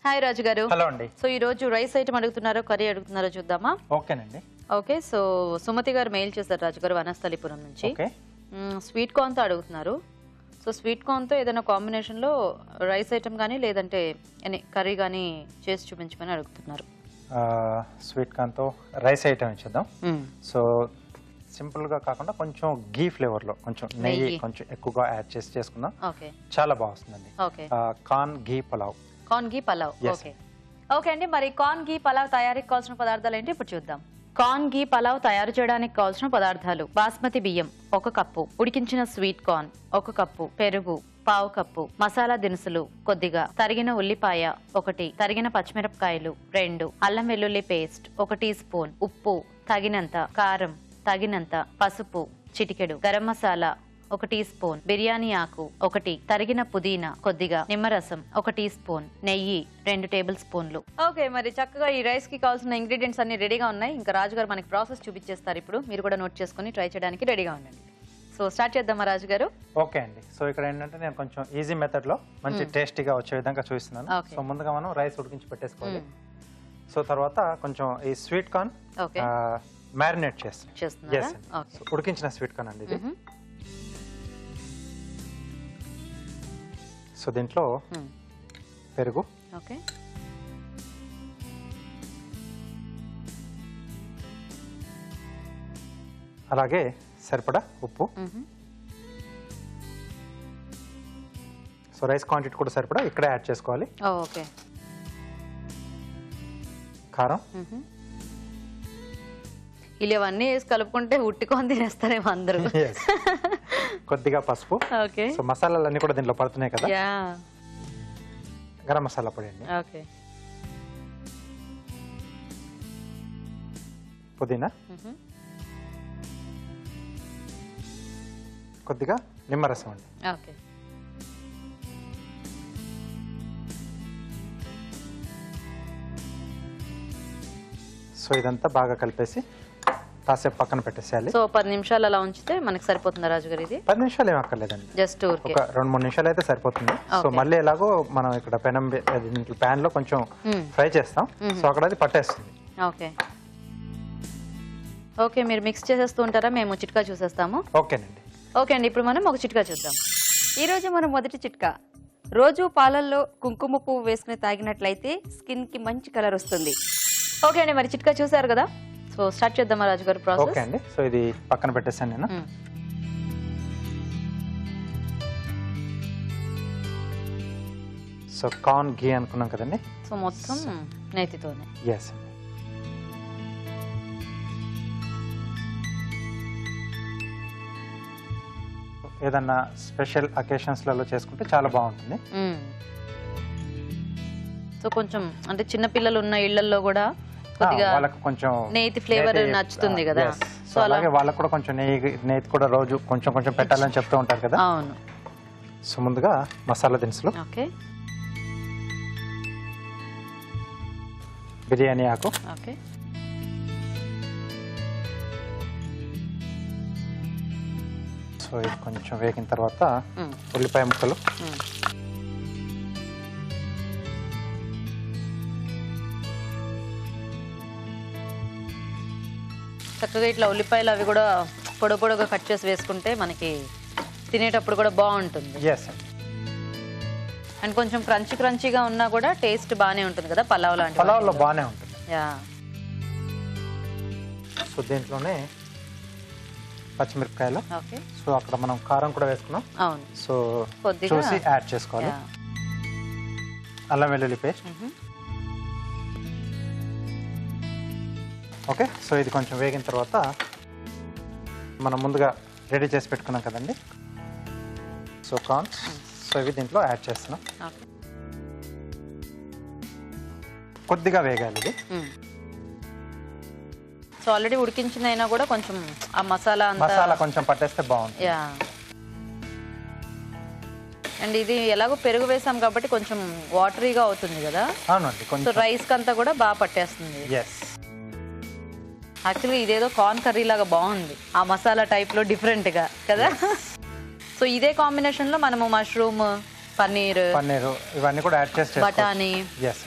Hi రాజు గారు. Hello అండి. So ఈ రోజు రైస్ ఐటమ్ అడుగుతున్నారో కర్రీ అడుగుతున్నారో చూద్దామా? ఓకేనండి. ఓకే, సో సుమతి గారు మెయిల్ చేశారు రాజు గారు వనస్థలిపురం నుంచి. ఓకే. స్వీట్ కార్న్ తో అడుగుతున్నారు. సో స్వీట్ కార్న్ తో ఏదైనా కాంబినేషన్ లో రైస్ ఐటమ్ కానీ లేదంటే కర్రీ కానీ చేసి చూపించమని అడుగుతున్నారు. స్వీట్ కార్న్ తో రైస్ ఐటమ్ ఇచ్చేద్దాం. సో సింపుల్ గా కాకుండా కొంచెం గీ ఫ్లేవర్ లో కొంచెం నెయ్యి కొంచెం ఎక్కువగా యాడ్ చేసి చేసుకుందాం. ఓకే, చాలా బాగుంటుందండి. ఓకే, కార్న్ గీ పలావ్. కార్న్ గీ పలావ్. ఓకే ఓకే అండి, మరి కార్న్ గీ పలావ్ తయారీకి కావాల్సిన పదార్థాలు ఏంటి ఇప్పుడు చూద్దాం. కార్న్ గీ పలావ్ తయారు చేయడానికి కావాల్సిన పదార్థాలు: బాస్మతి బియ్యం 1 కప్పు, ఉడికించిన స్వీట్ కార్న్ 1 కప్పు, పెరుగు 1/2 కప్పు, మసాలా దినుసులు కొద్దిగా, తరిగిన ఉల్లిపాయ 1, తరిగిన పచ్చిమిరపకాయలు 2, అల్లం వెల్లుల్లి పేస్ట్ 1 టీ స్పూన్, ఉప్పు తగినంత, కారం తగినంత, పసుపు చిటికెడు, గరం మసాలా 1 టీ స్పూన్, బిర్యానీ ఆకు 1, తరిగిన పుదీనా కొద్దిగా, నిమ్మరసం 1 టీ స్పూన్, నెయ్యి 2 టేబుల్ స్పూన్లు. ఓకే, మరి చక్కగా ఈ రైస్ కి కావాల్సిన ఇంగ్రీడియంట్స్ అన్ని రెడీగా ఉన్నాయి. ఇంకా రాజు గారు మనకి ప్రాసెస్ చూపించేస్తారు. ఇప్పుడు మీరు కూడా నోట్ చేసుకుని ట్రై చేయడానికి రెడీగా ఉండండి. సో స్టార్ట్ చేద్దామా రాజు గారు? ఓకే అండి. సో ఇక్కడ ఏంటంటే నేను కొంచెం ఈజీ మెథడ్ లో మంచి టేస్టీగా వచ్చే విధంగా చూపిస్తున్నాను. సో ముందుగా మనం రైస్ ఉడికించి పెట్టేసుకోవాలి. సో తర్వాత కొంచెం ఈ స్వీట్ కార్న్ మ్యారినేట్ చేస్తాను. ఉడికించిన స్వీట్ కార్న్ అండి ఇది. సో దీంట్లో పెరుగు, ఓకే, అలాగే సరిపడా ఉప్పు, సో రైస్ క్వాంటిటీ కూడా సరిపడా ఇక్కడే యాడ్ చేసుకోవాలి. ఓకే, కారం, ఇవన్నీ వేసి కలుపుకుంటే ఉట్టుకొని తినేస్తారేమో అందరూ. కొద్దిగా పసుపు. ఓకే, సో మసాలాలన్నీ కూడా దీంట్లో పడుతున్నాయి కదా. గరం మసాలా పొడి అండి. ఓకే, పుదీనా, కొద్దిగా నిమ్మరసం అండి. ఓకే, సో ఇదంతా బాగా కలిపేసి కాసేపు పక్కన పెట్టేసేయాలి. సో 10 నిమిషాలు అలా ఉంచితే మనకి సరిపోతుందా రాజు గారు? ఇది 10 నిమిషాలు ఏం అక్కర్లేదండి, జస్ట్ ఒక 2-3 నిమిషాలు అయితే సరిపోతుంది. సో మళ్ళీ ఎలాగో మనం ఇక్కడ ప్యాన్ లో కొంచెం ఫ్రై చేస్తాం. సో అక్కడ అది పట్టేస్తుంది. ఓకే ఓకే, మీరు మిక్స్ చేసేస్తూ ఉంటారా? మేము చిట్కా చూసేస్తాము. ఓకేనండి. ఓకే అండి, ఇప్పుడు మనం ఒక చిట్కా చూద్దాం. ఈరోజు మనం మొదటి చిట్కా: రోజు పాలల్లో కుంకుమ పువ్వు వేసుకుని తాగినట్లయితే స్కిన్ కి మంచి కలర్ వస్తుంది. ఓకే అండి, మరి చిట్కా చూసారు కదా. సో స్టార్ట్ చేద్దామా రాజు గారు ప్రాసెస్? ఓకే అండి. సో ఇది పక్కన పెట్టేసాను నేను. సో కార్న్ ఘీ అనుకున్నాం కదండి. సో మొత్తం నేతితోనే. ఎస్ అండి. ఏదన్నా స్పెషల్ అకేషన్స్లలో చేసుకుంటే చాలా బాగుంటుంది. సో కొంచెం అంటే చిన్న పిల్లలు ఉన్న ఇళ్లలో కూడా కొద్దిగా వాళ్ళకి కొంచెం నేతి ఫ్లేవర్ నచ్చుతుంది కదా. సో అలాగే వాళ్ళకి కూడా కొంచెం నేతి కూడా రోజు కొంచెం కొంచెం పెట్టాలని చెప్తూ ఉంటారు కదా. అవును. సో ముందుగా మసాలా దినుసులు, ఓకే, బిర్యానీ ఆకు, ఓకే, సో ఇది కొంచెం వేగిన తర్వాత ఉల్లిపాయ ముక్కలు, చక్కగా ఇట్లా ఉల్లిపాయలు అవి కూడా పొడవుగా కట్ చేసి వేసుకుంటే మనకి తినేటప్పుడు కూడా బాగుంటుంది. అండ్ కొంచెం క్రంచీగా ఉన్నా కూడా టేస్ట్ బాగానే ఉంటుంది కదా పలావ్ లాంటి. పలావ్లో బాగానే ఉంటుంది. యా. సో దీంట్లోనే పచ్చిమిరపకాయలు. ఓకే. సో అక్కడ మనం కారం కూడా వేసుకున్నాం. అవును. సో చూసి యాడ్ చేసుకోవాలి. అల్లం వెల్లుల్లి పేస్ట్. ఓకే. సో ఇది కొంచెం వేగిన తర్వాత మనం ముందుగా రెడీ చేసి పెట్టుకున్నాం కదండి. సో కార్న్స్, సో ఇవి దీంట్లో యాడ్ చేస్తున్నాం. కొద్దిగా వేగాలి ఇది. సో ఆల్రెడీ ఉడికించిందైనా కూడా కొంచెం ఆ మసాలా కొంచెం పట్టేస్తే బాగుంటుంది. యా. అండ్ ఇది ఎలాగో పెరుగు వేసాం కాబట్టి కొంచెం వాటరీగా అవుతుంది కదా. అవునండి. సో రైస్ కంతా కూడా బాగా పట్టేస్తుంది. యాక్చువల్గా ఇదేదో కార్న్ కర్రీ లాగా బాగుంది, ఆ మసాలా టైప్లో డిఫరెంట్గా కదా. సో ఇదే కాంబినేషన్లో మనము మష్రూమ్ పన్నీర్ ఇవన్నీ కూడా యాడ్ చేసి బఠానీ. ఎస్.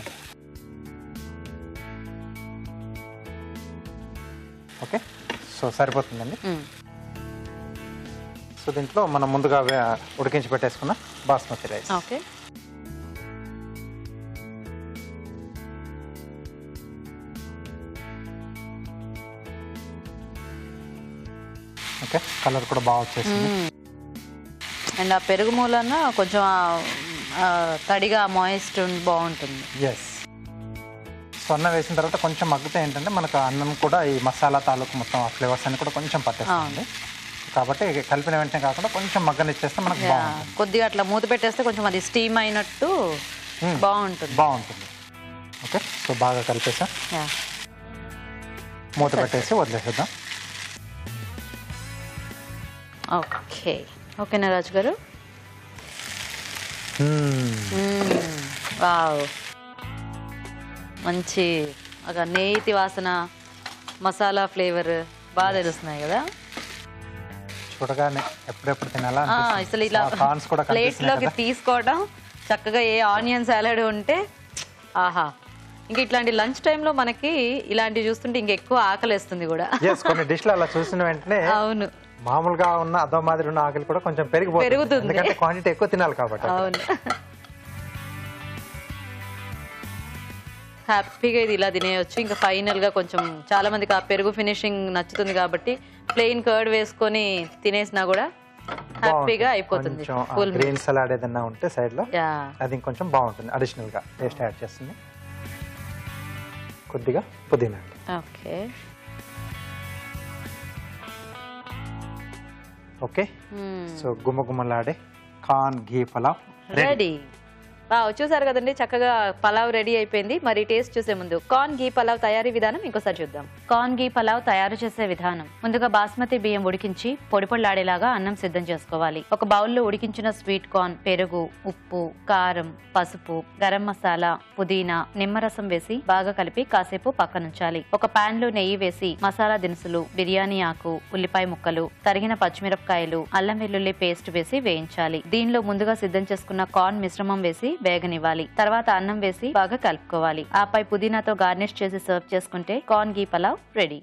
ఓకే, సో సరిపోతుందండి. సో దీంట్లో మనం ముందుగా ఉడికించి పెట్టేసుకున్న basmati rice. Okay. Okay, colour కూడా బాగా వచ్చేసింది. అండ్ ఆ పెరుగు మూలన కొంచెం తడిగా మాయిస్ట్ బాగుంటుంది. ఎస్. సో అన్నం వేసిన తర్వాత కొంచెం మగ్గితే ఏంటంటే మనకు అన్నం కూడా ఈ మసాలా తాలూకు మొత్తం ఆ ఫ్లేవర్స్ అన్ని కూడా కొంచెం పట్టేస్తుంది. కాబట్టి కలిపిన వెంటనే కాకుండా కొంచెం మగ్గనిచ్చేస్తే మనకు బాగుంటుంది. కొద్దిగా అట్లా మూత పెట్టేస్తే కొంచెం అది స్టీమ్ అయినట్టు బాగుంటుంది. ఓకే, సో బాగా కలిపేసా, మూత పెట్టేసి వదిలేసేద్దాం. ఓకే, ఓకేనా రాజు గారు? వావ్, మంచి ఒక నేతి వాసన, మసాలా ఫ్లేవర్ బాగా తెలుస్తున్నాయి కదా. చూడగానే ఎప్పుడెప్పుడు తినాలా అసలు ఇలా ప్లేట్లోకి తీసుకోవడం, చక్కగా ఏ ఆనియన్ సాలడ్ ఉంటే ఆహా. ఇంకా ఇట్లాంటి లంచ్ టైంలో మనకి ఇలాంటివి చూస్తుంటే ఇంకా ఎక్కువ ఆకలిస్తుంది కూడా. కొన్ని డిష్లు అలా చూసిన వెంటనే అవును, మామూలుగా ఉన్న అదో మాదిరి ఉన్న ఆకలి కూడా కొంచెం పెరుగుతుంది, ఎందుకంటే క్వాంటిటీ ఎక్కువ తినాలి కాబట్టి. అవును, హ్యాపీగా ఇది ఇలా తినేయచ్చు. ఇంకా ఫైనల్ గా కొంచెం చాలా మందికి ఆ పెరుగు ఫినిషింగ్ నచ్చుతుంది కాబట్టి ప్లెయిన్ కర్డ్ వేసుకొని తినేసినా కూడా హ్యాపీగా అయిపోతుంది. గ్రీన్ సలాడ్ ఏదైనా ఉంటే సైడ్ లో అది ఇంకొంచెం బాగుంటుంది, అడిషనల్ గా టేస్ట్ యాడ్ చేస్తుంది. కొద్దిగా పుదీనా. ఓకే. ఓకే, సో గుమ్మగుమ్మలాడే కార్న్ ఘీ పలావ్ రెడీ. చూసారు కదండి, చక్కగా పలావ్ రెడీ అయిపోయింది. మరి టేస్ట్ చూసే ముందు కార్న్ ఘీ పలావ్ తయారీ విధానం ఇంకోసారి చూద్దాం. కార్న్ ఘీ పలావ్ తయారు చేసే విధానం: ముందుగా బాస్మతి బియ్యం ఉడికించి పొడి పొడిలాడేలాగా అన్నం సిద్ధం చేసుకోవాలి. ఒక బౌల్లో ఉడికించిన స్వీట్ కార్న్, పెరుగు, ఉప్పు, కారం, పసుపు, గరం మసాలా, పుదీనా, నిమ్మరసం వేసి బాగా కలిపి కాసేపు పక్కనుంచాలి. ఒక పాన్ లో నెయ్యి వేసి మసాలా దినుసులు, బిర్యానీ ఆకు, ఉల్లిపాయ ముక్కలు, తరిగిన పచ్చిమిరపకాయలు, అల్లం వెల్లుల్లి పేస్ట్ వేసి వేయించాలి. దీనిలో ముందుగా సిద్ధం చేసుకున్న కార్న్ మిశ్రమం వేసి వేగనివ్వాలి. తర్వాత అన్నం వేసి బాగా కలుపుకోవాలి. ఆపై పుదీనాతో గార్నిష్ చేసి సర్వ్ చేసుకుంటే కార్న్ ఘీ పలావ్ రెడీ.